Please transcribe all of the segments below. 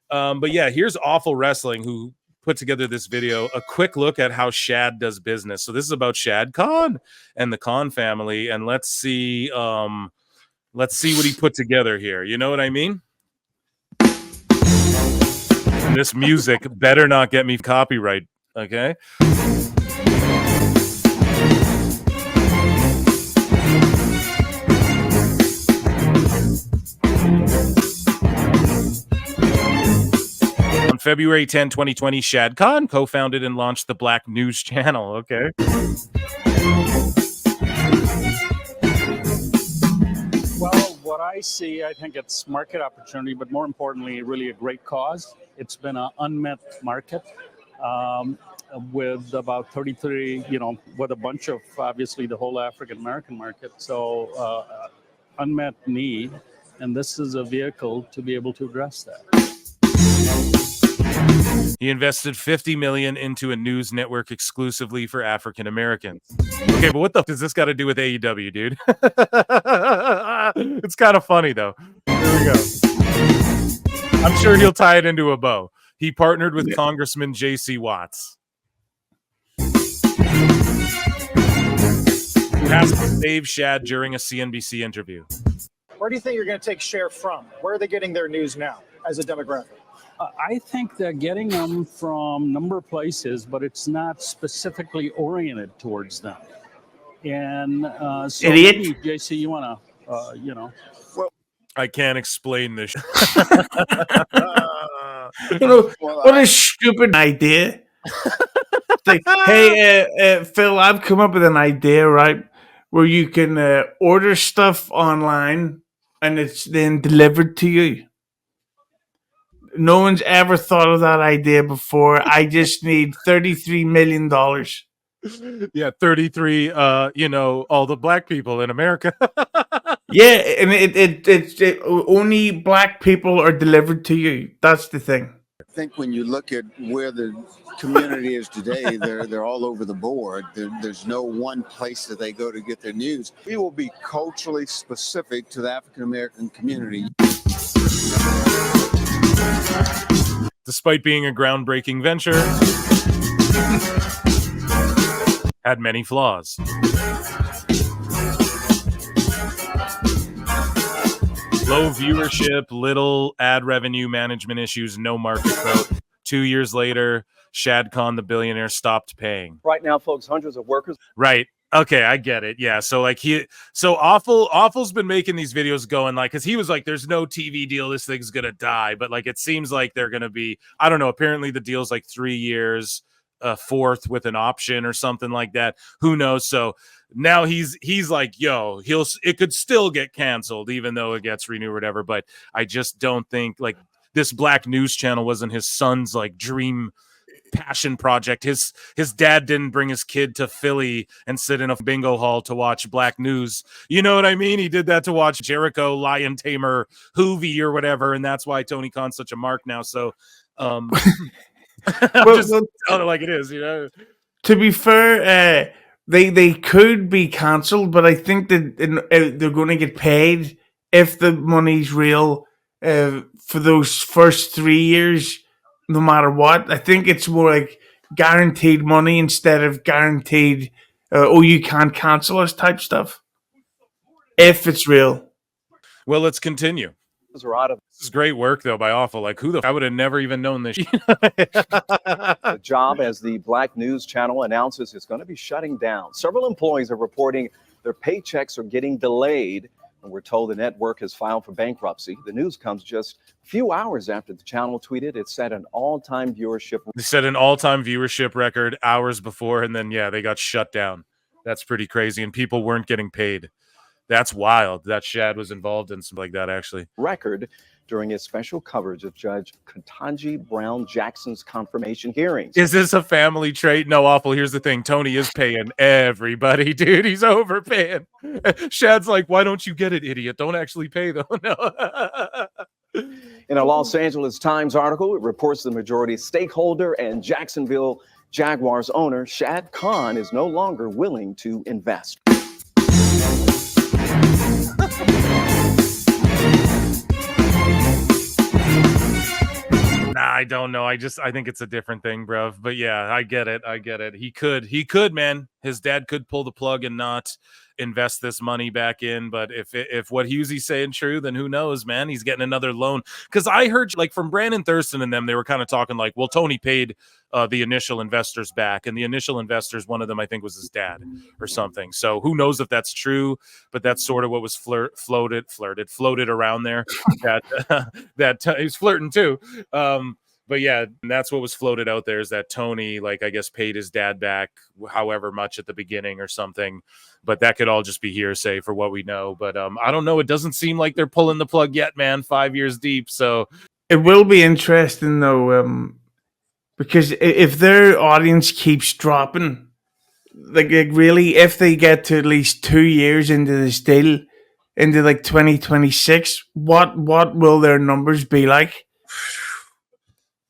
But yeah, here's Awful Wrestling, who put together this video, a quick look at how Shad does business. So this is about Shad Khan and the Khan family, and let's see what he put together here. You know what I mean? And this music better not get me copyright, okay? On February 10, 2020, Shad Khan co-founded and launched the Black News Channel. Okay. Well, what I see, I think it's market opportunity, but more importantly, really a great cause. It's been an unmet market with about 33, with a bunch of, obviously, the whole African-American market. So unmet need, and this is a vehicle to be able to address that. He invested $50 million into a news network exclusively for African Americans. Okay, but what the f does this got to do with AEW, dude? It's kind of funny though. Here we go. I'm sure he'll tie it into a bow. He partnered with Congressman J.C. Watts. Who has to save Shad during a CNBC interview. Where do you think you're going to take share from? Where are they getting their news now as a demographic? I think they're getting them from a number of places, but it's not specifically oriented towards them. And so maybe, JC, you want to, Well, I can't explain this. What a stupid idea. Like, hey, Phil, I've come up with an idea, right? Where you can order stuff online and it's then delivered to you. No one's ever thought of that idea before. I just need $33 million. Yeah, 33, all the black people in America. Yeah, and it only black people are delivered to you. That's the thing. I think when you look at where the community is today, they're all over the board. There's no one place that they go to get their news. We will be culturally specific to the African American community. Despite being a groundbreaking venture, had many flaws. Low viewership, little ad revenue, management issues, no market growth. 2 years later, Shad Khan, the billionaire, stopped paying. Right now, folks, hundreds of workers. Right. Okay, I get it. Yeah. So like Awful's been making these videos going like, cause he was like, there's no TV deal. This thing's going to die. But like, it seems like they're going to be, I don't know. Apparently the deal's like 3 years, fourth with an option or something like that. Who knows? So now he's like, yo, it could still get canceled even though it gets renewed or whatever. But I just don't think like this Black News Channel wasn't his son's like dream passion project. His dad didn't bring his kid to Philly and sit in a bingo hall to watch Black News. You know what I mean? He did that to watch Jericho, Lion Tamer, Hughezy or whatever, and that's why Tony Khan's such a mark now. So I'm just telling it like it is, To be fair, they could be cancelled, but I think that they're going to get paid if the money's real for those first 3 years. No matter what, I think it's more like guaranteed money instead of guaranteed, you can't cancel us type stuff. If it's real. Well, let's continue. This is great work, though, by Awful. Like, I would have never even known this. The job as the Black News Channel announces it's going to be shutting down. Several employees are reporting their paychecks are getting delayed. And we're told the network has filed for bankruptcy. The news comes just a few hours after the channel tweeted it set an all-time viewership. They set an all-time viewership record hours before, and then, they got shut down. That's pretty crazy, and people weren't getting paid. That's wild that Shad was involved in something like that, actually. Record during his special coverage of Judge Ketanji Brown Jackson's confirmation hearings. Is this a family trait? No, Awful. Here's the thing. Tony is paying everybody, dude. He's overpaying. Shad's like, why don't you get it, idiot? Don't actually pay, though. No. In a Los Angeles Times article, it reports the majority stakeholder and Jacksonville Jaguars owner, Shad Khan, is no longer willing to invest. I don't know. I think it's a different thing, bro. But yeah, I get it. He could, man. His dad could pull the plug and not invest this money back in. But if what Hughezy's saying true, then who knows, man? He's getting another loan. Because I heard like from Brandon Thurston and them, they were kind of talking like, well, Tony paid the initial investors back, and the initial investors, one of them I think was his dad or something. So who knows if that's true? But that's sort of what was floated around there. That he's flirting too. But yeah, that's what was floated out there, is that Tony, like, I guess paid his dad back however much at the beginning or something. But that could all just be hearsay for what we know. But I don't know. It doesn't seem like they're pulling the plug yet, man. 5 years deep. So it will be interesting though, because if their audience keeps dropping, like really, if they get to at least 2 years into this deal, into like 2026, what will their numbers be like?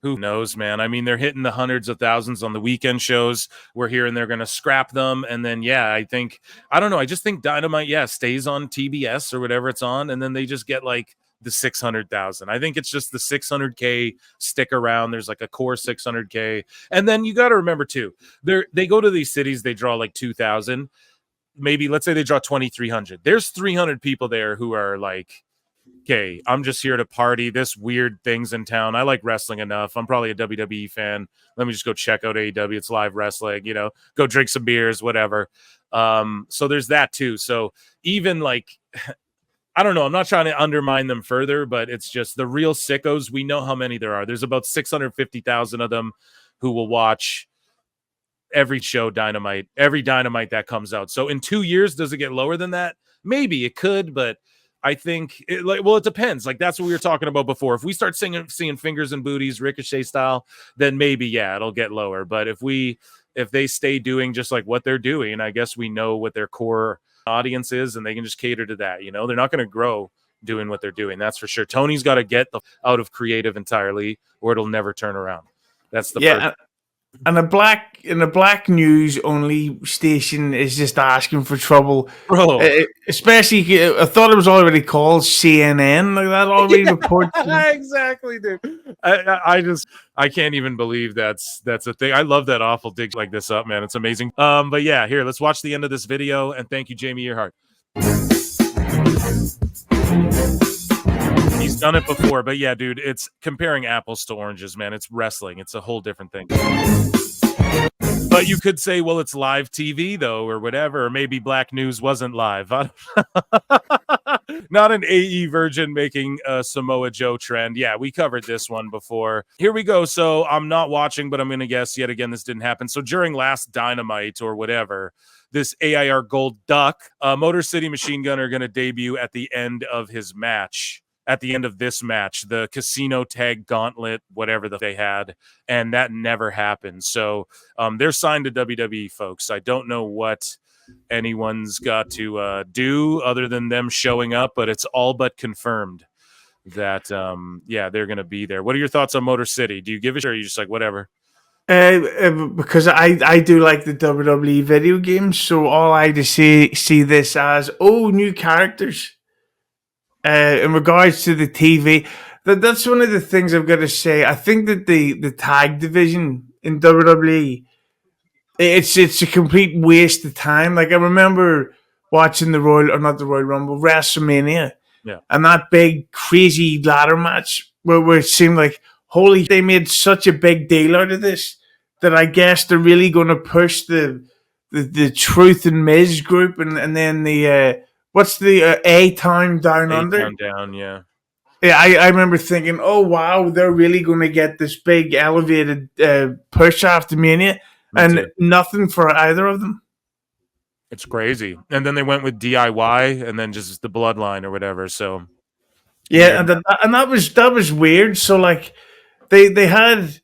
Who knows, man? I mean, they're hitting the hundreds of thousands on the weekend shows. We're hearing they're going to scrap them. And then, yeah, I don't know. I just think Dynamite, stays on TBS or whatever it's on. And then they just get like the 600,000. I think it's just the 600K stick around. There's like a core 600K. And then you got to remember too, they go to these cities, they draw like 2,000. Maybe let's say they draw 2,300. There's 300 people there who are like, okay, I'm just here to party. This weird thing's in town. I like wrestling enough. I'm probably a WWE fan. Let me just go check out AEW. It's live wrestling, go drink some beers, whatever. So there's that too. So even like, I don't know. I'm not trying to undermine them further, but it's just the real sickos. We know how many there are. There's about 650,000 of them who will watch every show every Dynamite that comes out. So in 2 years, does it get lower than that? Maybe it could, but I think it depends. Like that's what we were talking about before. If we start seeing fingers and booties, Ricochet style, then maybe, it'll get lower. But if they stay doing just like what they're doing, I guess we know what their core audience is and they can just cater to that. They're not going to grow doing what they're doing. That's for sure. Tony's got to get out of creative entirely or it'll never turn around. That's the first. And a black news only station is just asking for trouble, bro. Especially, I thought it was already called CNN. Like that already reports. Exactly, dude. I can't even believe that's a thing. I love that awful dig like this up, man. It's amazing. But yeah, here, let's watch the end of this video. And thank you, Jamie Earhart. He's done it before, but yeah, dude, it's comparing apples to oranges, man. It's wrestling. It's a whole different thing. But you could say, well, it's live TV, though, or whatever. Or maybe Black News wasn't live. Not an AE virgin making a Samoa Joe trend. Yeah, we covered this one before. Here we go. So I'm not watching, but I'm going to guess yet again this didn't happen. So during last Dynamite or whatever, this AIR Gold Duck, Motor City Machine Gun are going to debut at the end of his match. At the end of this match, the casino tag gauntlet, whatever they had, and that never happened. So they're signed to WWE, folks. I don't know what anyone's got to do other than them showing up, but it's all but confirmed that, they're going to be there. What are your thoughts on Motor City? Do you give a shit or are you just like, whatever? Because I do like the WWE video games, so all I just see this as, new characters. In regards to the TV, that's one of the things I've got to say. I think that the tag division in WWE, it's a complete waste of time. Like I remember watching WrestleMania, and that big crazy ladder match where it seemed like they made such a big deal out of this that I guess they're really going to push the Truth and Miz group and then the. What's the A-Town Down Under? A-Town Down, yeah. Yeah, I remember thinking, oh, wow, they're really going to get this big elevated push after Mania. And nothing for either of them. It's crazy. And then they went with DIY and then just the Bloodline or whatever. So, yeah. And that was weird. So, like, they had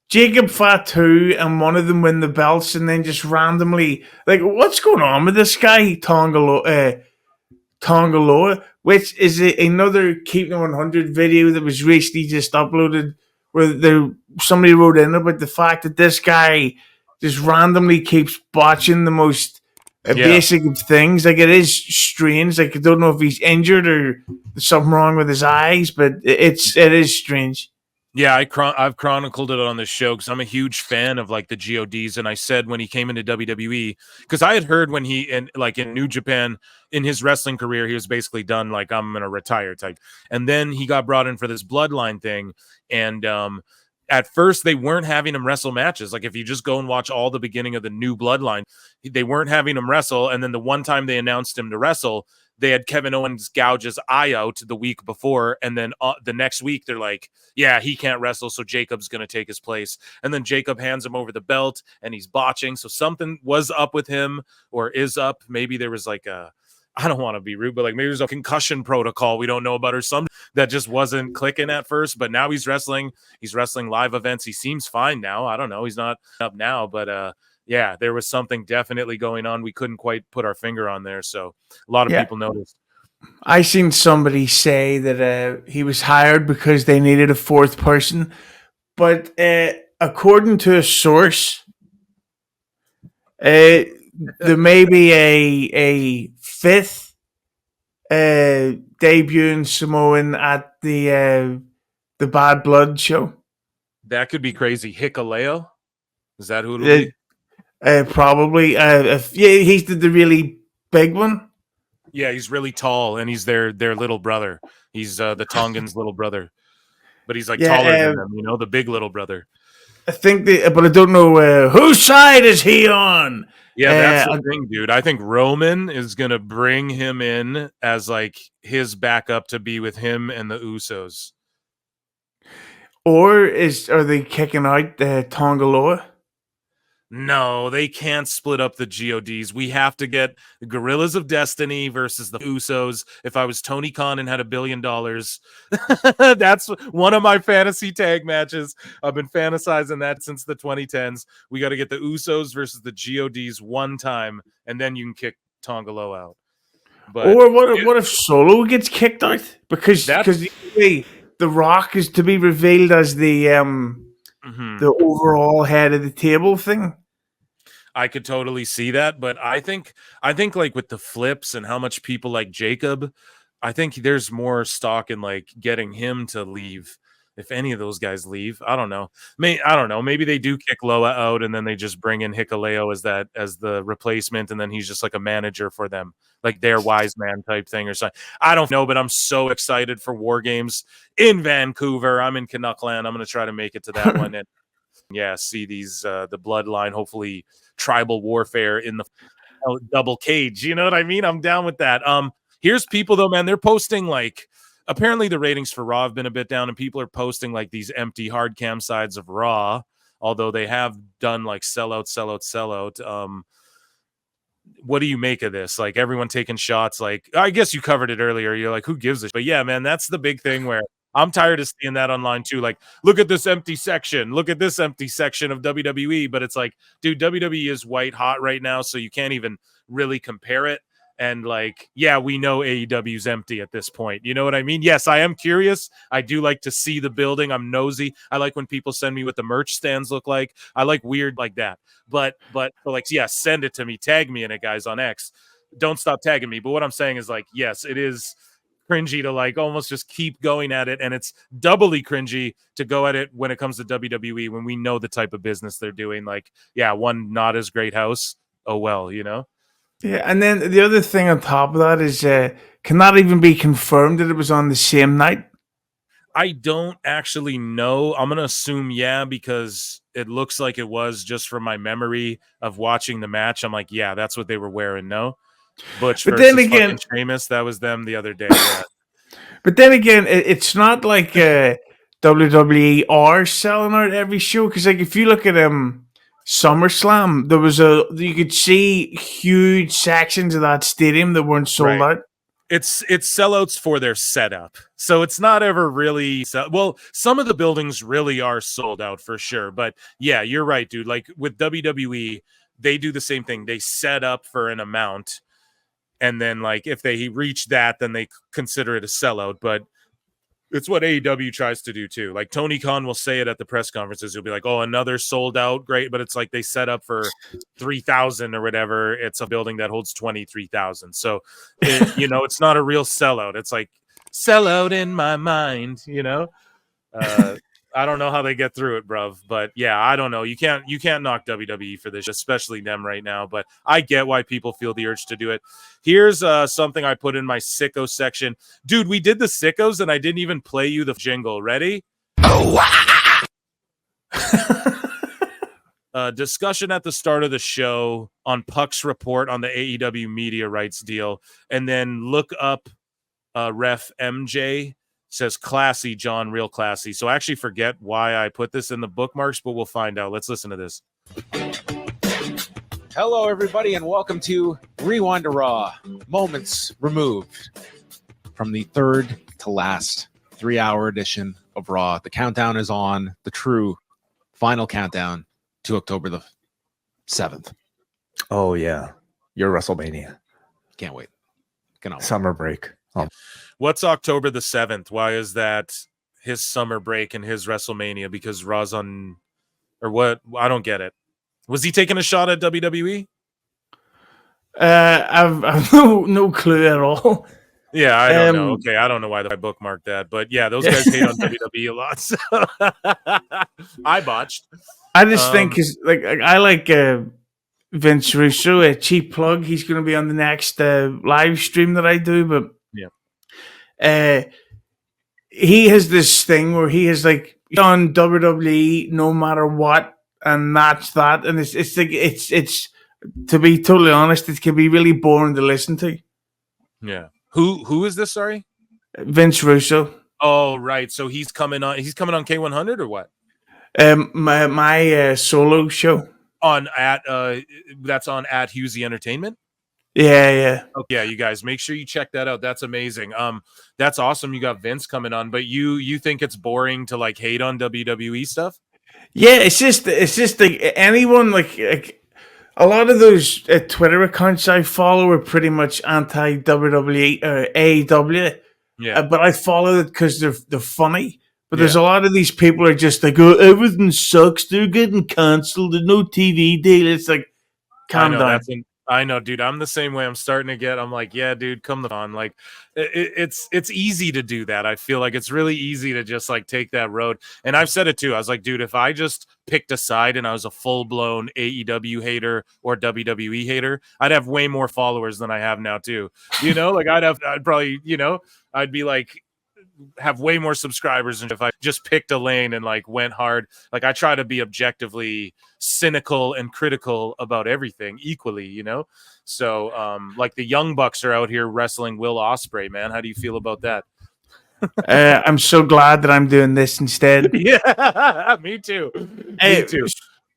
Jacob Fatu and one of them win the belts and then just randomly, like, what's going on with this guy, Tongaloa, which is another Keep the 100 video that was recently just uploaded where somebody wrote in about the fact that this guy just randomly keeps botching the most basic of things. Like, it is strange. Like, I don't know if he's injured or there's something wrong with his eyes, but it is strange. Yeah, I've chronicled it on this show because I'm a huge fan of like the GODs, and I said when he came into WWE, because I had heard when he in New Japan in his wrestling career, he was basically done, like I'm gonna retire type, and then he got brought in for this Bloodline thing, and at first they weren't having him wrestle matches. Like if you just go and watch all the beginning of the new Bloodline, they weren't having him wrestle, and then the one time they announced him to wrestle, they had Kevin Owens gouge his eye out the week before, and then the next week they're like, yeah, he can't wrestle, so Jacob's going to take his place. And then Jacob hands him over the belt, and he's botching. So something was up with him, or is up. Maybe there was like I don't want to be rude, but like maybe there's a concussion protocol we don't know about, or something that just wasn't clicking at first. But now he's wrestling. He's wrestling live events. He seems fine now. I don't know. He's not up now, but yeah, there was something definitely going on. We couldn't quite put our finger on there. So a lot of people noticed. I seen somebody say that he was hired because they needed a fourth person, but according to a source, there may be a fifth debuting Samoan at the Bad Blood show. That could be crazy. Hikuleo? Is that who it'll be? Probably. He's the really big one. Yeah, he's really tall, and he's their little brother. He's the Tongan's little brother, but he's like taller than them, the big little brother. I think but I don't know whose side is he on. Yeah, that's the thing, dude. I think Roman is gonna bring him in as like his backup to be with him and the Usos. Or are they kicking out Tongaloa? No, they can't split up the GODs. We have to get the Guerrillas of Destiny versus the Usos. If I was Tony Khan and had $1 billion, that's one of my fantasy tag matches. I've been fantasizing that since the 2010s. We got to get the Usos versus the GODs one time, and then you can kick Tongaloa out. But, or what if Solo gets kicked out? Because the Rock is to be revealed as the overall head of the table thing. I could totally see that, but I think like with the flips and how much people like Jacob, I think there's more stock in like getting him to leave. If any of those guys leave, I don't know. I don't know. Maybe they do kick Loa out and then they just bring in Hikuleo as the replacement, and then he's just like a manager for them, like their wise man type thing or something. I don't know, but I'm so excited for War Games in Vancouver. I'm in Canuckland. I'm going to try to make it to that one and see these the Bloodline, hopefully tribal warfare in the double cage. You know what I mean? I'm down with that. Here's people though, man. They're posting like. Apparently the ratings for Raw have been a bit down, and people are posting like these empty hard cam sides of Raw, although they have done like sellout. What do you make of this? Like everyone taking shots. Like I guess you covered it earlier. You're like, who gives a shit? But yeah, man, that's the big thing where I'm tired of seeing that online too. Like, look at this empty section. Look at this empty section of WWE. But it's like, dude, WWE is white hot right now, so you can't even really compare it. And like, yeah, we know AEW's empty at this point. You know what I mean? Yes, I am curious. I do like to see the building. I'm nosy. I like when people send me what the merch stands look like. I like weird like that. But like, yeah, send it to me. Tag me in it, guys, on X. Don't stop tagging me. But what I'm saying is like, yes, it is cringy to like almost just keep going at it. And it's doubly cringy to go at it when it comes to WWE, when we know the type of business they're doing. Like, yeah, one not as great house. Oh, well, Yeah, and then the other thing on top of that is cannot even be confirmed that it was on the same night. I don't actually know. I'm going to assume because it looks like it was just from my memory of watching the match. I'm like, yeah, that's what they were wearing, no? Butch versus then again, Sheamus, that was them the other day. Yeah. But then again, it's not like WWE are selling out every show, because like if you look at SummerSlam, you could see huge sections of that stadium that weren't sold out. It's sellouts for their setup, so it's not ever really well. Some of the buildings really are sold out for sure, but yeah, you're right, dude. Like with WWE, they do the same thing. They set up for an amount, and then like if they reach that, then they consider it a sellout. But it's what AEW tries to do too. Like Tony Khan will say it at the press conferences. He'll be like, "Oh, another sold out, great." But it's like they set up for 3,000 or whatever. It's a building that holds 23,000. So, it's not a real sellout. It's like sellout in my mind. I I don't know how they get through it, bruv. But yeah, I don't know. You can't knock WWE for this, especially them right now. But I get why people feel the urge to do it. Here's something I put in my sicko section. Dude, we did the sickos and I didn't even play you the jingle. Ready? Discussion at the start of the show on Puck's report on the AEW media rights deal. And then look up ref MJ. Says classy, John, real classy. So I actually forget why I put this in the bookmarks, but we'll find out. Let's listen to this. Hello, everybody, and welcome to Rewind to Raw. Moments removed from the third to last 3-hour edition of Raw. The countdown is on, the true final countdown to October the 7th. Oh, yeah. Your WrestleMania. Can't wait. Cannot wait. Summer break. Oh. What's October the 7th? Why is that his summer break and his WrestleMania? Because Raw's on, or what? I don't get it. Was he taking a shot at WWE? I've no clue at all. Yeah, I don't know. Okay, I don't know why I bookmarked that, but yeah, those guys hate on WWE a lot. So I botched. I just think I like Vince Russo, a cheap plug. He's going to be on the next live stream that I do, but he has this thing where he is like on WWE no matter what, and that's that. And it's like it's to be totally honest, it can be really boring to listen to. Yeah. Who is this? Sorry, Vince Russo. Oh, right. So he's coming on. He's coming on K100 or what? My solo show on that's on at Hughezy Entertainment. Yeah. Okay, yeah, you guys make sure you check that out. That's amazing. That's awesome. You got Vince coming on, but you think it's boring to like hate on WWE stuff? Yeah, it's just like anyone like a lot of those Twitter accounts I follow are pretty much anti WWE or AEW. Yeah, but I follow it because they're funny. But there's a lot of these people are just like, oh, everything sucks. They're getting canceled. There's no TV deal. It's like, calm down. I know, dude. I'm the same way. I'm like, yeah, dude, come on. Like, it's easy to do that. I feel like it's really easy to just like take that road. And I've said it too. I was like, dude, if I just picked a side and I was a full blown AEW hater or WWE hater, I'd have way more followers than I have now too. You know, like I'd probably, I'd be like, have way more subscribers than if I just picked a lane and like went hard. Like I try to be objectively cynical and critical about everything equally, So like the Young Bucks are out here wrestling Will Ospreay, man. How do you feel about that? I'm so glad that I'm doing this instead. Yeah, me too. Me too.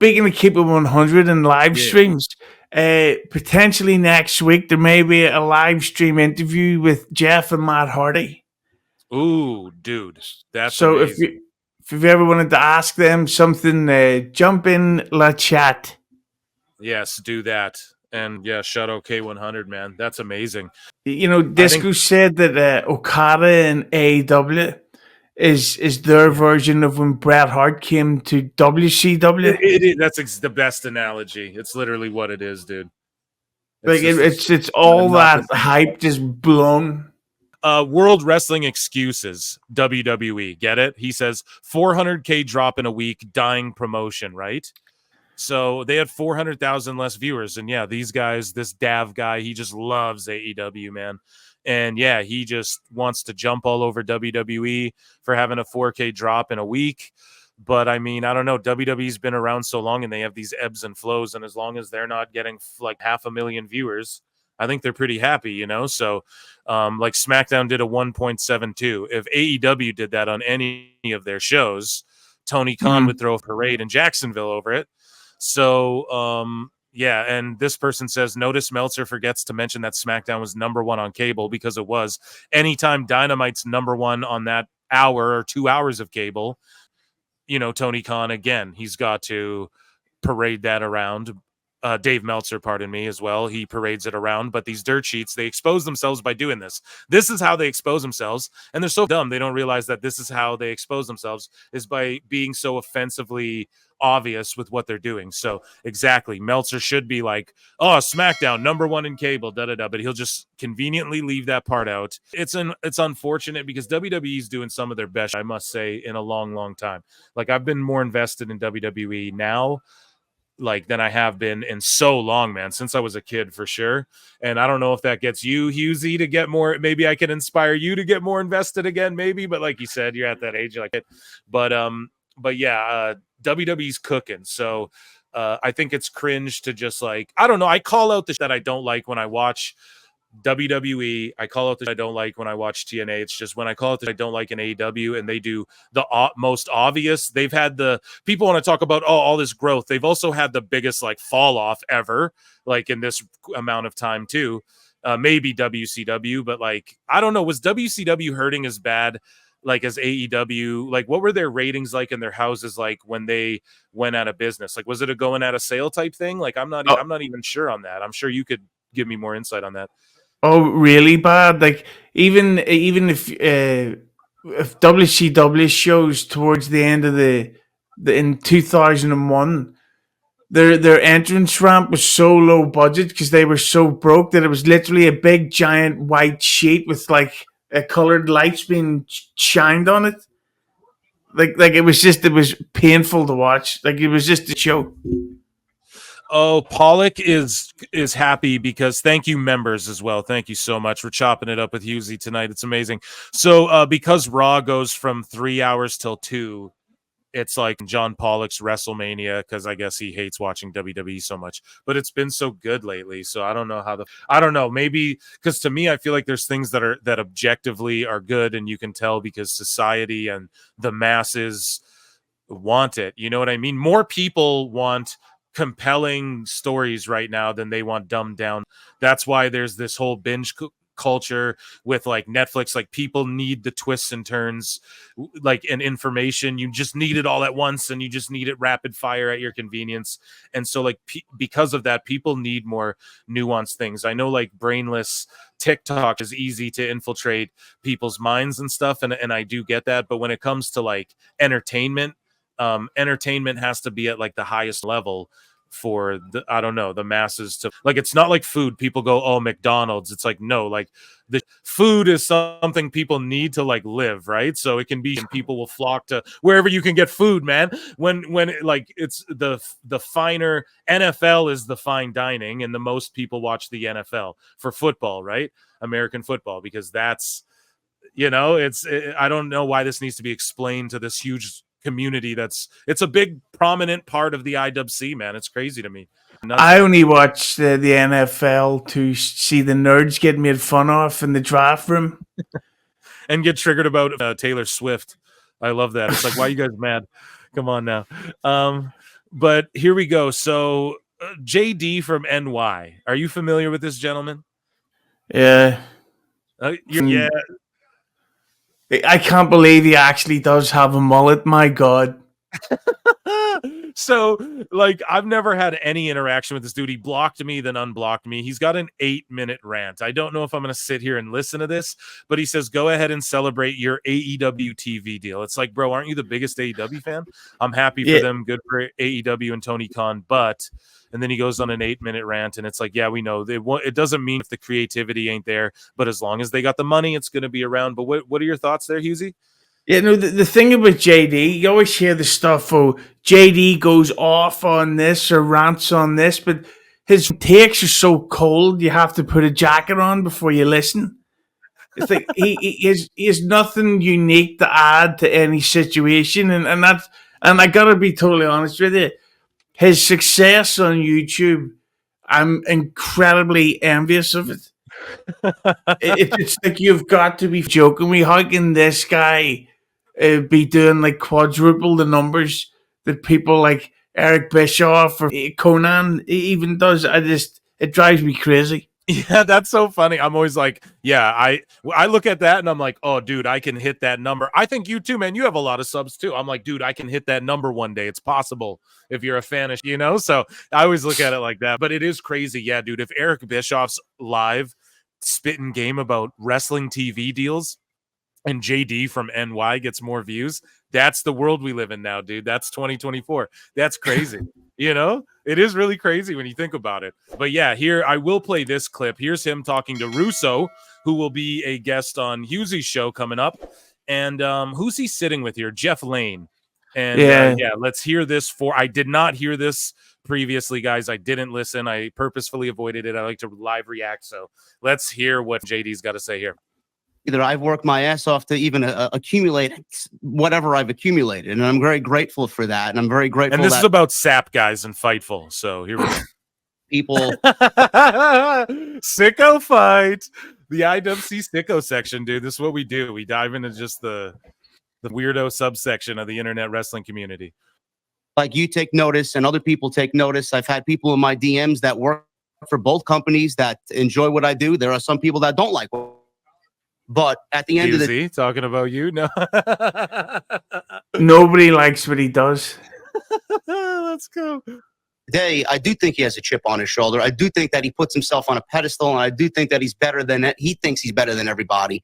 Speaking of keeping 100 and live streams, potentially next week there may be a live stream interview with Jeff and Matt Hardy. Ooh, dude, that's so amazing. If you've ever wanted to ask them something, jump in la chat. Yes, do that. And yeah, shout out K100, man. That's amazing. Disco said that Okada and AEW is their version of when Bret Hart came to WCW. That's the best analogy. It's literally what it is, dude. It's all that hype just blown. World Wrestling excuses, WWE. Get it? He says 400K drop in a week, dying promotion, right? So they had 400,000 less viewers. And yeah, these guys, this Dav guy, he just loves AEW, man. And yeah, he just wants to jump all over WWE for having a 4K drop in a week. But I mean, I don't know. WWE's been around so long and they have these ebbs and flows. And as long as they're not getting like 500,000 viewers, I think they're pretty happy, So like SmackDown did a 1.72. If AEW did that on any of their shows, Tony Khan would throw a parade in Jacksonville over it. So, yeah. And this person says, notice Meltzer forgets to mention that SmackDown was number one on cable because it was. Anytime Dynamite's number one on that hour or 2 hours of cable, Tony Khan, again, he's got to parade that around. Dave Meltzer, pardon me, as well. He parades it around, but these dirt sheets, they expose themselves by doing this. This is how they expose themselves, and they're so dumb they don't realize that this is how they expose themselves is by being so offensively obvious with what they're doing. So exactly, Meltzer should be like, "Oh, SmackDown #1 in cable," but he'll just conveniently leave that part out. It's unfortunate because WWE is doing some of their best, I must say, in a long, long time. Like I've been more invested in WWE now than I have been in so long, man, since I was a kid for sure. And I don't know if that gets you, Hughezy, to get more. Maybe I can inspire you to get more invested again, maybe. But like you said, you're at that age, like it. But yeah, WWE's cooking. So I think it's cringe to just like, I don't know. I call out the that I don't like when I watch WWE. I call out that I don't like when I watch TNA. It's just when I call it that I don't like in AEW, and they do the most obvious. They've had the people want to talk about all this growth. They've also had the biggest like fall off ever, like in this amount of time too. Maybe WCW, but like I don't know. Was WCW hurting as bad like as AEW? Like what were their ratings like in their houses like when they went out of business? Like was it a going out of sale type thing? Like I'm not even sure on that. I'm sure you could give me more insight on that. Oh, really bad. Like even if WCW shows towards the end of the in 2001, their entrance ramp was so low budget because they were so broke that it was literally a big giant white sheet with like colored lights being shined on it. Like it was painful to watch. Like it was just a show. Oh, Pollock is happy because thank you, members, as well. Thank you so much for chopping it up with Hughezy tonight. It's amazing. So because Raw goes from 3 hours till 2, it's like John Pollock's WrestleMania because I guess he hates watching WWE so much. But it's been so good lately. So I don't know. Maybe because to me, I feel like there's things that objectively are good and you can tell because society and the masses want it. You know what I mean? More people want compelling stories right now than they want dumbed down. That's why there's this whole binge culture with like Netflix. Like people need the twists and turns, like and information. You just need it all at once, and you just need it rapid fire at your convenience. And so, like because of that, people need more nuanced things. I know, like brainless TikTok is easy to infiltrate people's minds and stuff, and I do get that. But when it comes to like entertainment has to be at like the highest level for the masses to like. It's not like food. People go, oh, McDonald's. It's like, no, like the food is something people need to like live, right? So it can be, and people will flock to wherever you can get food, man. When like it's the finer. NFL is the fine dining, and the most people watch the NFL for football, right? American football, because that's, I don't know why this needs to be explained to this huge community. It's a big prominent part of the IWC, man. It's crazy to me. I only watch the NFL to see the nerds get made fun of in the draft room and get triggered about Taylor Swift. I love that. It's like, why are you guys mad? Come on now. But here we go. So JD from NY, are you familiar with this gentleman? Yeah. Yeah. I can't believe he actually does have a mullet. My God. So, like, I've never had any interaction with this dude. He blocked me, then unblocked me. He's got an 8-minute rant. I don't know if I'm going to sit here and listen to this, but he says, go ahead and celebrate your AEW TV deal. It's like, bro, aren't you the biggest AEW fan? I'm happy for them. Good for AEW and Tony Khan. But, and then he goes on an 8-minute rant, and it's like, yeah, we know. It doesn't mean if the creativity ain't there, but as long as they got the money, it's going to be around. But what are your thoughts there, Hughezy? Yeah, no, the thing about JD, you always hear the stuff, JD goes off on this or rants on this, but his takes are so cold, you have to put a jacket on before you listen. It's like he has nothing unique to add to any situation, and I gotta be totally honest with you, his success on YouTube, I'm incredibly envious of it. It's like you've got to be joking me. How can this guy be doing like quadruple the numbers that people like Eric Bischoff or Conan even does? It drives me crazy. Yeah, that's so funny. I'm always like, yeah, I look at that and I'm like, oh, dude, I can hit that number. I think you too, man. You have a lot of subs too. I'm like, dude, I can hit that number one day. It's possible if you're a fan of, So I always look at it like that. But it is crazy, yeah, dude. If Eric Bischoff's live spitting game about wrestling TV deals and JD from NY gets more views, that's the world we live in now, dude. That's 2024. That's crazy. It is really crazy when you think about it. But yeah, here I will play this clip. Here's him talking to Russo, who will be a guest on Hughezy's show coming up. And who's he sitting with here? Jeff Lane. And yeah, let's hear this. I did not hear this previously, guys. I didn't listen. I purposefully avoided it. I like to live react. So let's hear what JD's got to say here. Either I've worked my ass off to even accumulate whatever I've accumulated, and I'm very grateful for that. And I'm very grateful. And this is about Sapp guys and Fightful. So here we go. People, sicko fight, the IWC sicko section, dude. This is what we do. We dive into just the weirdo subsection of the internet wrestling community. Like you take notice, and other people take notice. I've had people in my DMs that work for both companies that enjoy what I do. There are some people that don't like what. But at the end of the day, talking about you, no, Nobody likes what he does. Let's go. Today, I do think he has a chip on his shoulder. I do think that he puts himself on a pedestal, and I do think that he's better than it. He thinks he's better than everybody,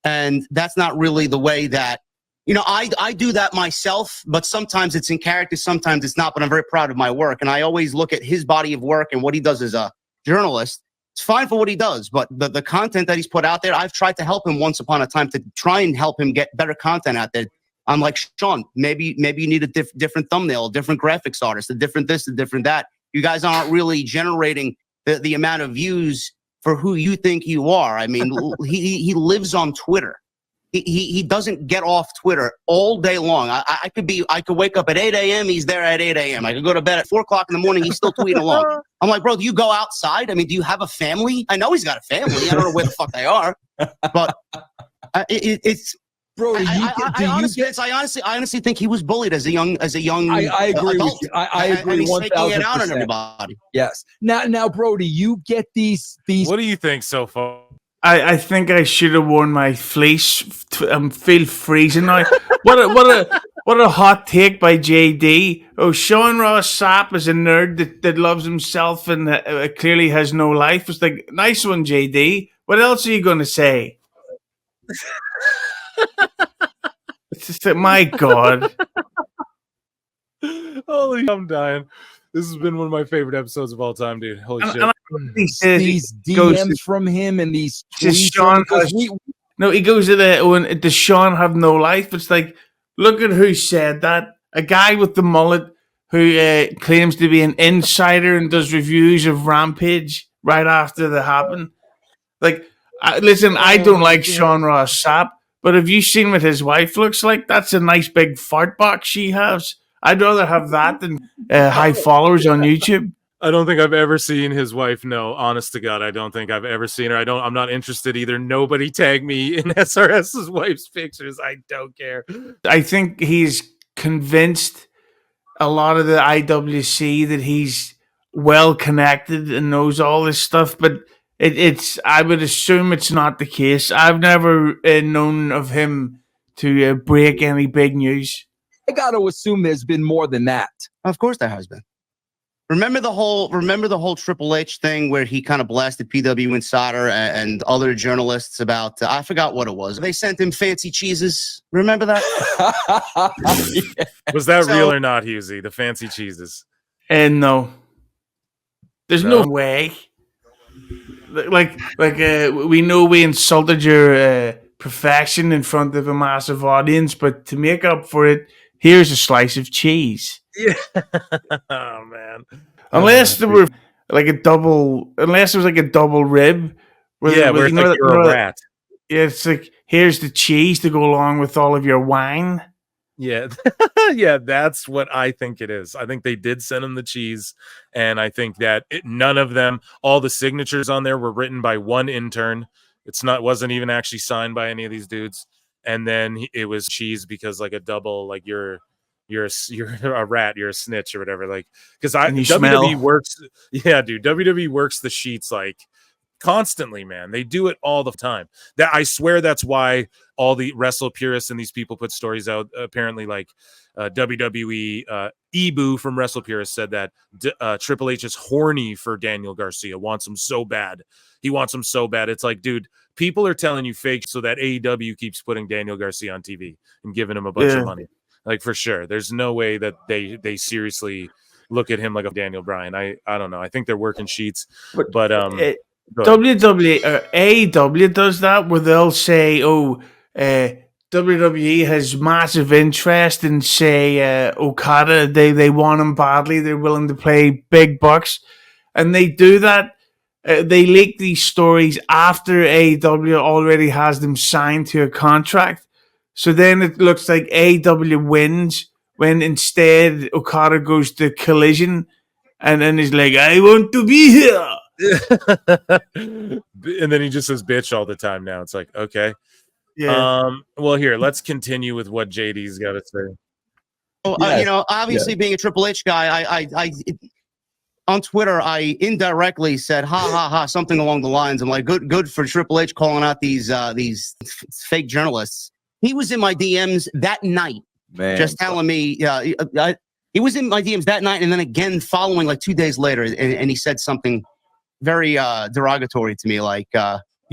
and that's not really the way that I do that myself. But sometimes it's in character, sometimes it's not. But I'm very proud of my work, and I always look at his body of work and what he does as a journalist. It's fine for what he does, but the content that he's put out there, I've tried to help him once upon a time to try and help him get better content out there. I'm like, Sean, maybe you need a different thumbnail, a different graphics artist, a different this, a different that. You guys aren't really generating the amount of views for who you think you are. I mean, he lives on Twitter. He doesn't get off Twitter all day long. I could wake up at 8 a.m. He's there at 8 a.m. I could go to bed at 4 o'clock in the morning. He's still tweeting along. I'm like, bro, do you go outside? I mean, do you have a family? I know he's got a family. I don't know where the fuck they are, but it's. Bro, I honestly think he was bullied as a young. I agree adult. with you. I agree. And he's 1,000%. taking it out on everybody. Yes. Now, Brody, you get these. What do you think so far? I think I should have worn my fleece. Feel freezing now. What a hot take by JD. Oh, Sean Ross Sapp is a nerd that loves himself and clearly has no life. It's like, nice one, JD. What else are you going to say? It's just like, my God. Holy, I'm dying. This has been one of my favorite episodes of all time, dude. Holy shit. These DMs from him and these tweets. He goes to does Sean have no life? It's like, look at who said that. A guy with the mullet who claims to be an insider and does reviews of Rampage right after they happen. Like, listen, I don't like Sean Ross Sapp, but have you seen what his wife looks like? That's a nice big fart box she has. I'd rather have that than high followers on YouTube. I don't think I've ever seen his wife. No, honest to God, I don't think I've ever seen her. I'm not interested either. Nobody tag me in SRS's wife's pictures. I don't care. I think he's convinced a lot of the IWC that he's well connected and knows all this stuff, but I would assume it's not the case. I've never known of him to break any big news. I got to assume there's been more than that. Of course there has been. Remember the whole Triple H thing where he kind of blasted PW Insider and other journalists about, I forgot what it was. They sent him fancy cheeses. Remember that? Yeah. Was that real or not, Hughezy? The fancy cheeses? And no. There's no way. Like we know we insulted your profession in front of a massive audience, but to make up for it, here's a slice of cheese. Yeah. Oh man. Unless there was like a double rib. Where it's like you're a rat. Yeah, it's like, here's the cheese to go along with all of your wine. Yeah. Yeah, that's what I think it is. I think they did send him the cheese, and I think that none of them, all the signatures on there were written by one intern. Wasn't even actually signed by any of these dudes. And then it was cheese because like a double, like you're a rat, you're a snitch or whatever. Like, because WWE works, yeah, dude. WWE works the sheets like constantly, man. They do it all the time. That I swear that's why all the wrestle purists and these people put stories out. Apparently, like WWE Ebu from Wrestle Purist said that Triple H is horny for Daniel Garcia, wants him so bad. He wants him so bad. It's like, dude, people are telling you fake so that AEW keeps putting Daniel Garcia on TV and giving him a bunch of money. Like, for sure. There's no way that they seriously look at him like a Daniel Bryan. I don't know. I think they're working sheets. But WWE or AEW does that where they'll say, WWE has massive interest in, say, Okada. They want him badly. They're willing to pay big bucks. And they do that. They leak these stories after AEW already has them signed to a contract. So then it looks like AEW wins when instead Okada goes to Collision and then he's like, I want to be here. And then he just says bitch all the time now. It's like, okay. Yeah. Well, here, let's continue with what JD's got to say. Well, obviously being a Triple H guy, I on Twitter, I indirectly said, ha, ha, ha, something along the lines. I'm like, good for Triple H calling out these fake journalists. He was in my DMs that night, just telling me, he was in my DMs that night. And then again, following like 2 days later, and he said something very derogatory to me, like,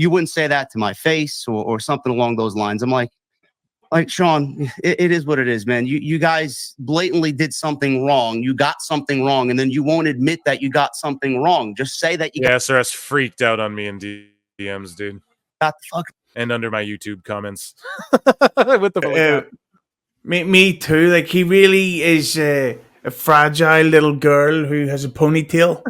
you wouldn't say that to my face or something along those lines. I'm like Sean, it is what it is, man. You guys blatantly did something wrong. You got something wrong, and then you won't admit that you got something wrong. Just say that you got SRS freaked out on me in DMs, dude. Got the fuck. And under my YouTube comments. With the me too. Like, he really is a fragile little girl who has a ponytail.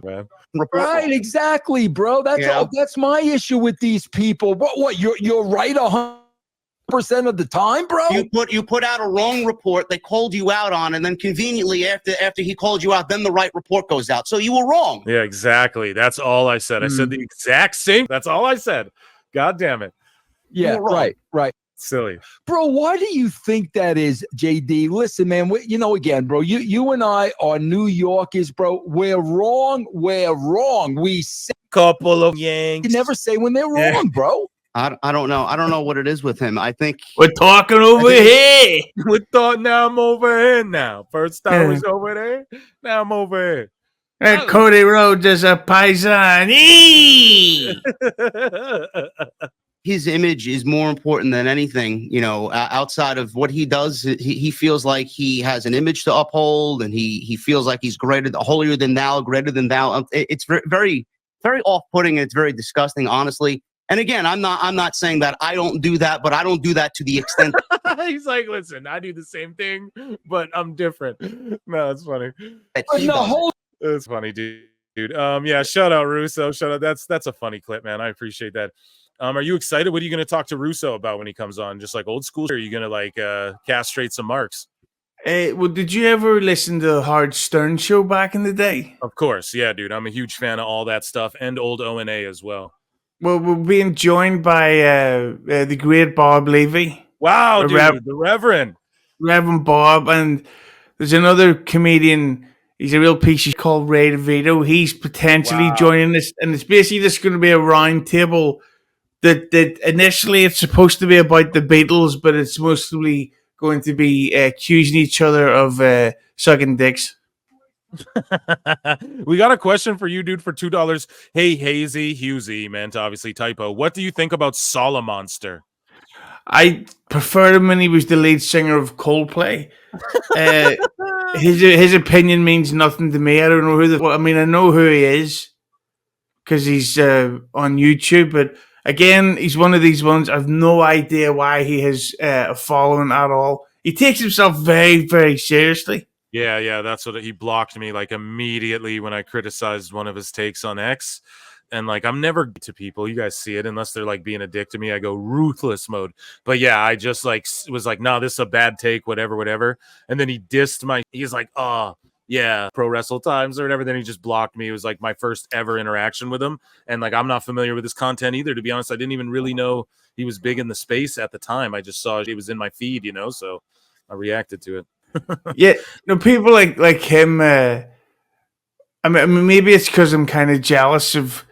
Man. Right, exactly, bro. That's my issue with these people. What you're right 100% of the time, bro. You put out a wrong report they called you out on, and then conveniently after he called you out, then the right report goes out. So you were wrong. Yeah, exactly. That's all I said. I said the exact same. That's all I said. God damn it. Yeah, right. Silly. Bro, why do you think that is, JD? Listen, man, again, bro, you and I are New Yorkers, bro. We're wrong. We say couple of yanks. You never say when they're wrong, bro. I don't know. I don't know what it is with him. I think we're talking over here. Now I'm over here now. First I was over there. Now I'm over here. Cody Rhodes is a paisan. His image is more important than anything, outside of what he does. He feels like he has an image to uphold, and he feels like he's holier than thou, greater than thou. It's very, very, very off-putting, and it's very disgusting, honestly. And again, I'm not saying that I don't do that, but I don't do that to the extent. He's like, listen, I do the same thing, but I'm different. No, it's funny. It's funny, dude. Yeah, shout out Russo. Shout out. That's a funny clip, man. I appreciate that. Are you excited? What are you going to talk to Russo about when he comes on? Just like old school? Or are you going to like castrate some marks? Well, did you ever listen to the Howard Stern show back in the day? Of course. Yeah, dude. I'm a huge fan of all that stuff and old O&A as well. Well, we're being joined by the great Bob Levy. Wow, dude. The Reverend Bob. And there's another comedian. He's a real piece. He's called Ray DeVito. He's potentially joining us. And it's basically just going to be a round table. That initially it's supposed to be about the Beatles, but it's mostly going to be accusing each other of sucking dicks. We got a question for you, dude, for $2. Hey, Hughezy meant obviously typo. What do you think about Solomonster? I preferred him when he was the lead singer of Coldplay. His opinion means nothing to me. I don't know I know who he is because he's on YouTube, but again, he's one of these ones. I've no idea why he has a following at all. He takes himself very, very seriously. Yeah, that's what he blocked me like immediately when I criticized one of his takes on X. And like, I'm never to people. You guys see it unless they're like being a dick to me. I go ruthless mode. But yeah, I just like was like, no, this is a bad take, whatever. And then he dissed he's like, oh, yeah, Pro Wrestle Times or whatever. Then he just blocked me. It was like my first ever interaction with him. And like, I'm not familiar with his content either, to be honest. I didn't even really know he was big in the space at the time. I just saw it was in my feed, so I reacted to it. Yeah, no, people like him. I mean, maybe it's because I'm kind of jealous of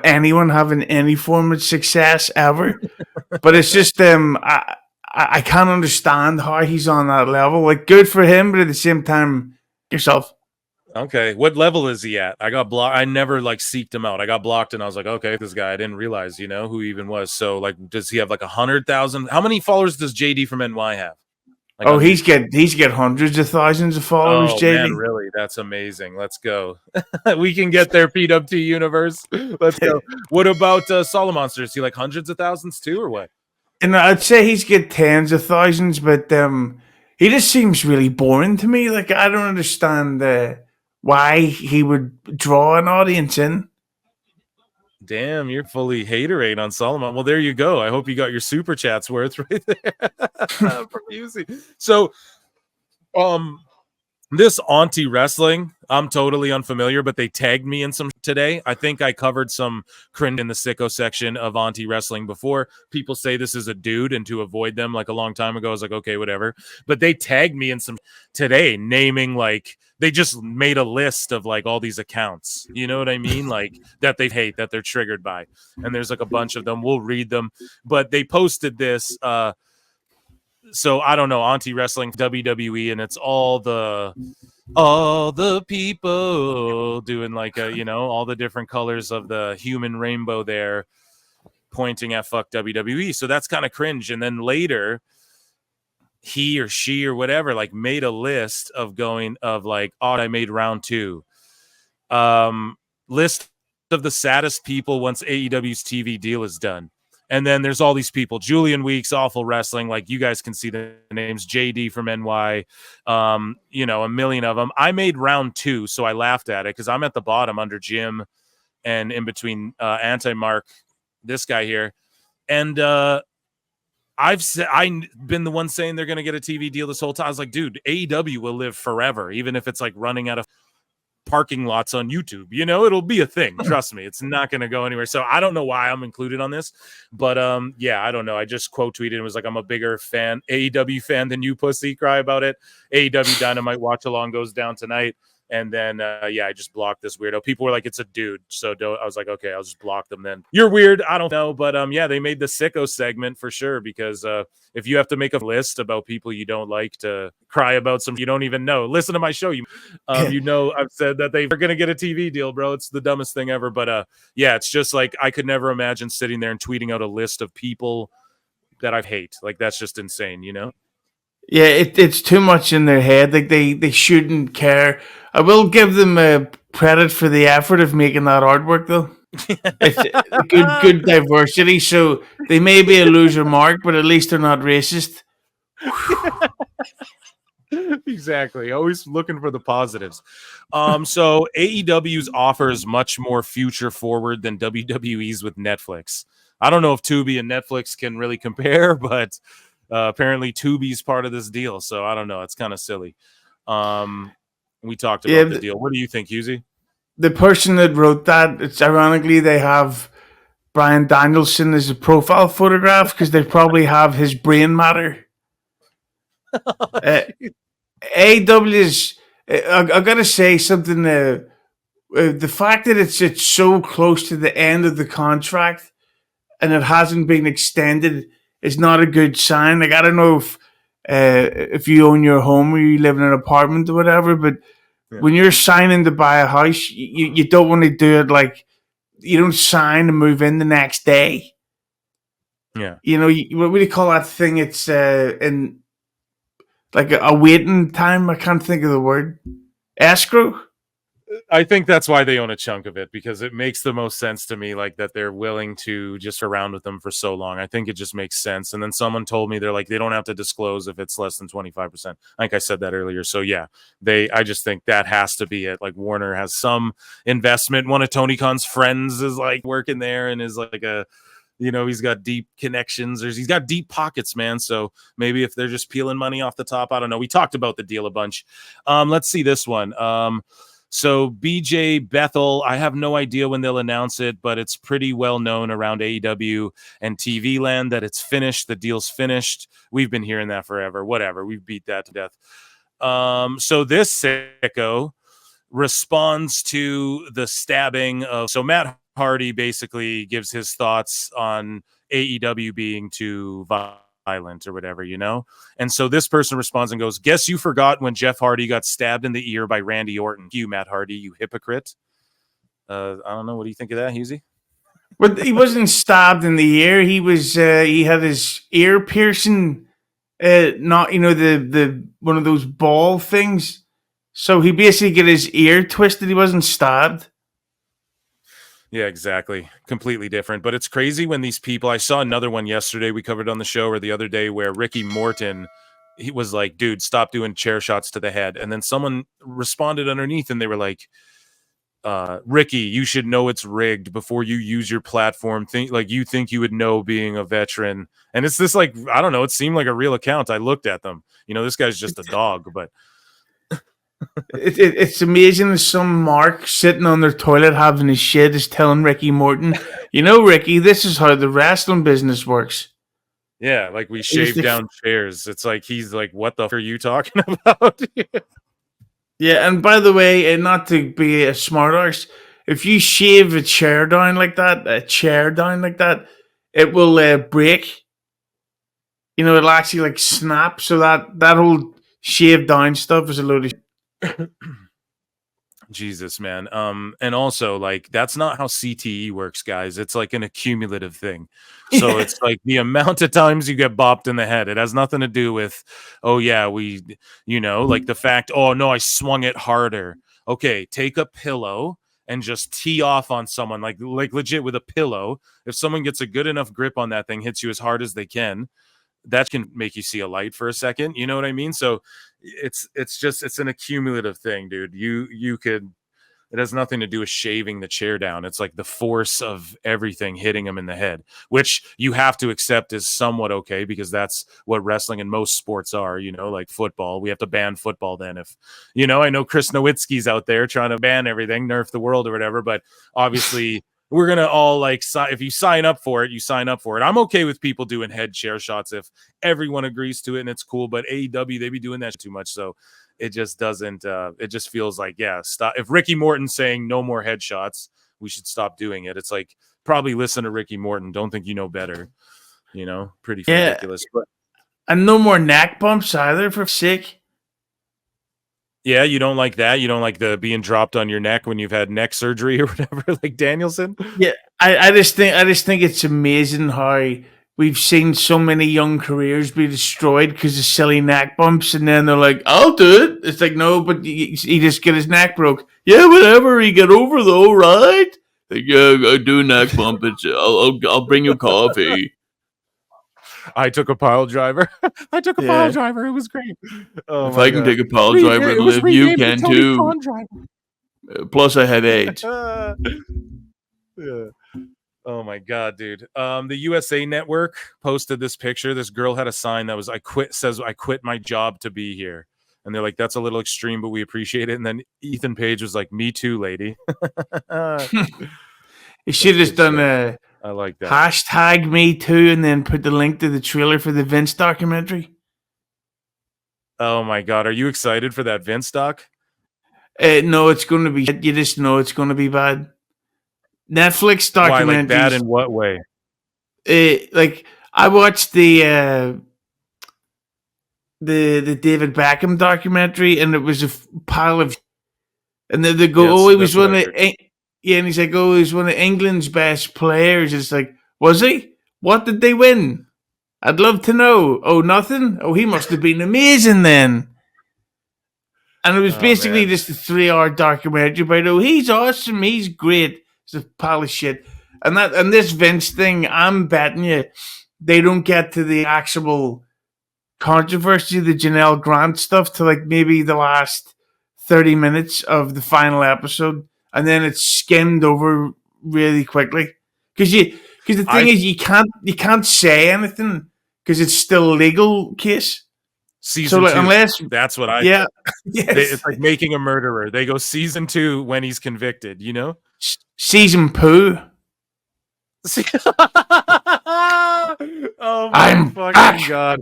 anyone having any form of success ever. But it's just I can't understand how he's on that level. Like, good for him, but at the same time, yourself. Okay, what level is he at? I got blocked. I never like seeked him out. I got blocked, and I was like, okay, this guy. I didn't realize, who he even was. So, like, does he have like 100,000? How many followers does JD from NY have? Like, he's get hundreds of thousands of followers. Oh JD. man, really? That's amazing. Let's go. We can get there, PWT universe. Let's go. What about Solomonster? Is he like hundreds of thousands too, or what? And I'd say he's get tens of thousands, but he just seems really boring to me. Like, I don't understand why he would draw an audience in. Damn, you're fully haterade on Solomon. Well, there you go. I hope you got your super chats worth right there from Hughezy. So, this anti-wrestling, I'm totally unfamiliar, but they tagged me in some today. I think I covered some cringe in the sicko section of anti-wrestling before. People say this is a dude, and to avoid them, like a long time ago, I was like, okay, whatever. But they tagged me in some today, naming like they just made a list of like all these accounts. You know what I mean? Like that they hate, that they're triggered by. And there's like a bunch of them. We'll read them. But they posted this so I don't know, anti-wrestling WWE, and it's all the people doing like all the different colors of the human rainbow there, pointing at fuck WWE. So that's kind of cringe. And then later, he or she or whatever like made a list of I made round 2. List of the saddest people once AEW's TV deal is done. And then there's all these people, Julian Weeks, Awful Wrestling, like you guys can see the names, JD from NY, a million of them. I made round 2, so I laughed at it because I'm at the bottom under Jim and in between Anti-Mark, this guy here. And I've been the one saying they're going to get a TV deal this whole time. I was like, dude, AEW will live forever, even if it's like running out of parking lots on YouTube. It'll be a thing. Trust me, it's not going to go anywhere. So I don't know why I'm included on this, but yeah, I don't know. I just quote tweeted and was like, I'm a bigger AEW fan than you, pussy. Cry about it. AEW Dynamite watch along goes down tonight. And then, I just blocked this weirdo. People were like, it's a dude. So I was like, okay, I'll just block them then. You're weird. I don't know. But yeah, they made the sicko segment for sure. Because if you have to make a list about people you don't like to cry about some you don't even know, listen to my show. I've said that they're going to get a TV deal, bro. It's the dumbest thing ever. But yeah, it's just like I could never imagine sitting there and tweeting out a list of people that I hate. Like, that's just insane, Yeah, it's too much in their head. Like they shouldn't care. I will give them credit for the effort of making that artwork, though. It's good diversity. So they may be a loser mark, but at least they're not racist. Exactly. Always looking for the positives. So AEW's offers much more future forward than WWE's with Netflix. I don't know if Tubi and Netflix can really compare, but apparently Tubi's part of this deal. So I don't know. It's kind of silly. We talked about the deal. What do you think, Hughezy? The person that wrote that, it's ironically they have Bryan Danielson as a profile photograph because they probably have his brain matter. AEW's, I gotta say something. The fact that it's so close to the end of the contract and it hasn't been extended is not a good sign. Like, I don't know if you own your home or you live in an apartment or whatever, but when you're signing to buy a house, you don't want to do it like you don't sign and move in the next day. Yeah. What do you call that thing? It's in like a waiting time. I can't think of the word. Escrow. I think that's why they own a chunk of it, because it makes the most sense to me, like that they're willing to just around with them for so long. I think it just makes sense. And then someone told me they're like, they don't have to disclose if it's less than 25%. I think I said that earlier. So yeah, I just think that has to be it. Like, Warner has some investment. One of Tony Khan's friends is like working there and is like he's got deep connections, or he's got deep pockets, man. So maybe if they're just peeling money off the top, I don't know. We talked about the deal a bunch. Let's see this one. So BJ Bethel, I have no idea when they'll announce it, but it's pretty well known around AEW and TV land that it's finished. The deal's finished. We've been hearing that forever. Whatever. We've beat that to death. So this sicko responds to the stabbing of. So Matt Hardy basically gives his thoughts on AEW being too violent or whatever, you know? And so this person responds and goes, "Guess you forgot when Jeff Hardy got stabbed in the ear by Randy Orton. You, Matt Hardy, you hypocrite." I don't know. What do you think of that, Hughezy? But he wasn't stabbed in the ear. He was. He had his ear piercing. Not the one of those ball things. So he basically got his ear twisted. He wasn't stabbed. Yeah, exactly. Completely different. But it's crazy when these people. I saw another one yesterday we covered on the show, or the other day, where Ricky Morton, he was like, "Dude, stop doing chair shots to the head." And then someone responded underneath, and they were like, "Ricky, you should know it's rigged before you use your platform. You think you would know, being a veteran." And it's this, like, I don't know. It seemed like a real account. I looked at them. You know, this guy's just a dog, but. It's amazing that some mark sitting on their toilet having his shit is telling Ricky Morton, "You know, Ricky, this is how the wrestling business works." Yeah, like we shave down chairs. It's like he's like, "What the f are you talking about?" Yeah, and by the way, not to be a smart arse, if you shave a chair down like that, it will break. You know, it'll actually like snap. So that whole shave down stuff is a load of. Jesus, man. And also, like, that's not how CTE works, guys. It's like an accumulative thing. So it's like the amount of times you get bopped in the head. It has nothing to do with, oh yeah, like the fact, oh no, I swung it harder. Okay, take a pillow and just tee off on someone, like legit with a pillow. If someone gets a good enough grip on that thing, hits you as hard as they can, that can make you see a light for a second. You know what I mean? So it's an accumulative thing, dude. It has nothing to do with shaving the chair down. It's like the force of everything hitting him in the head, which you have to accept is somewhat okay, because that's what wrestling and most sports are, you know, like football. We have to ban football then. If, you know, I know Chris Nowitzki's out there trying to ban everything, nerf the world or whatever, but obviously we're going to all like, if you sign up for it, you sign up for it. I'm okay with people doing head chair shots if everyone agrees to it and it's cool, but AEW, they be doing that too much. So it just doesn't, it just feels like, yeah, stop. If Ricky Morton's saying no more headshots, we should stop doing it. It's like, probably listen to Ricky Morton. Don't think you know better. You know, pretty ridiculous. But, and no more neck bumps either, for sick. Yeah, you don't like that? You don't like the being dropped on your neck when you've had neck surgery or whatever, like Danielson? Yeah, I just think it's amazing how we've seen so many young careers be destroyed because of silly neck bumps, and then they're like, "I'll do it." It's like, no, but he just get his neck broke. Yeah, whatever. He get over though, right? Like, yeah, I do neck bump. I'll bring you coffee. I took a pile driver. Pile driver. It was great. Oh, if I can take a pile driver and live, you can too. Plus, I had 8. Yeah. Oh my god, dude. The USA Network posted this picture. This girl had a sign that was "I quit my job to be here." And they're like, "That's a little extreme, but we appreciate it." And then Ethan Page was like, "Me too, lady." You should have done a I like that. hashtag me too, and then put the link to the trailer for the Vince documentary. Oh my god, are you excited for that Vince doc? No, it's going to be. You just know it's going to be bad. Netflix documentaries. Why, like bad in what way? Like I watched the David Beckham documentary, and it was a pile of, and they go, yes, "Oh, he was one of." Yeah, and he's like, "Oh, he's one of England's best players." It's like, was he? What did they win? I'd love to know. Oh, nothing? Oh, he must have been amazing then. And it was basically just a 3-hour documentary about, oh, he's awesome, he's great. It's a pile of shit. And this Vince thing, I'm betting you, they don't get to the actual controversy, the Janelle Grant stuff, to like maybe the last 30 minutes of the final episode. And then it's skimmed over really quickly, because the thing is you can't say anything because it's still a legal case. Season 2, unless that's what I yes. It's like Making a Murderer. They go season 2 when he's convicted. You know, season poo. Oh my fucking god!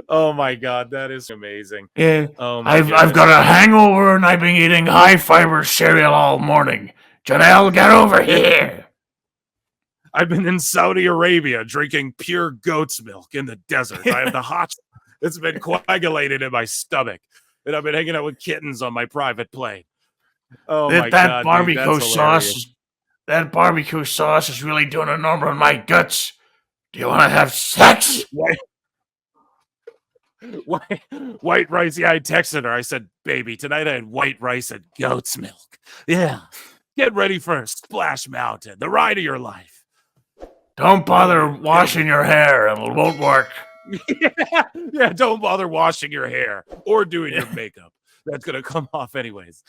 Oh my god, that is amazing. Yeah, Oh my I've goodness. got a hangover and I've been eating high fiber cereal all morning. Janelle, get over here. I've been in Saudi Arabia drinking pure goat's milk in the desert. I have the hot. It's been coagulated in my stomach, and I've been hanging out with kittens on my private plane. Oh my god, dude, barbecue that's sauce. hilarious. That barbecue sauce is really doing a number on my guts. Do you want to have sex? White rice. Yeah, I texted her. I said, "Baby, tonight I had white rice and goat's milk. Yeah, get ready for a Splash Mountain, the ride of your life." Don't bother washing your hair; it won't work. Yeah, don't bother washing your hair or doing your makeup. That's gonna come off anyways.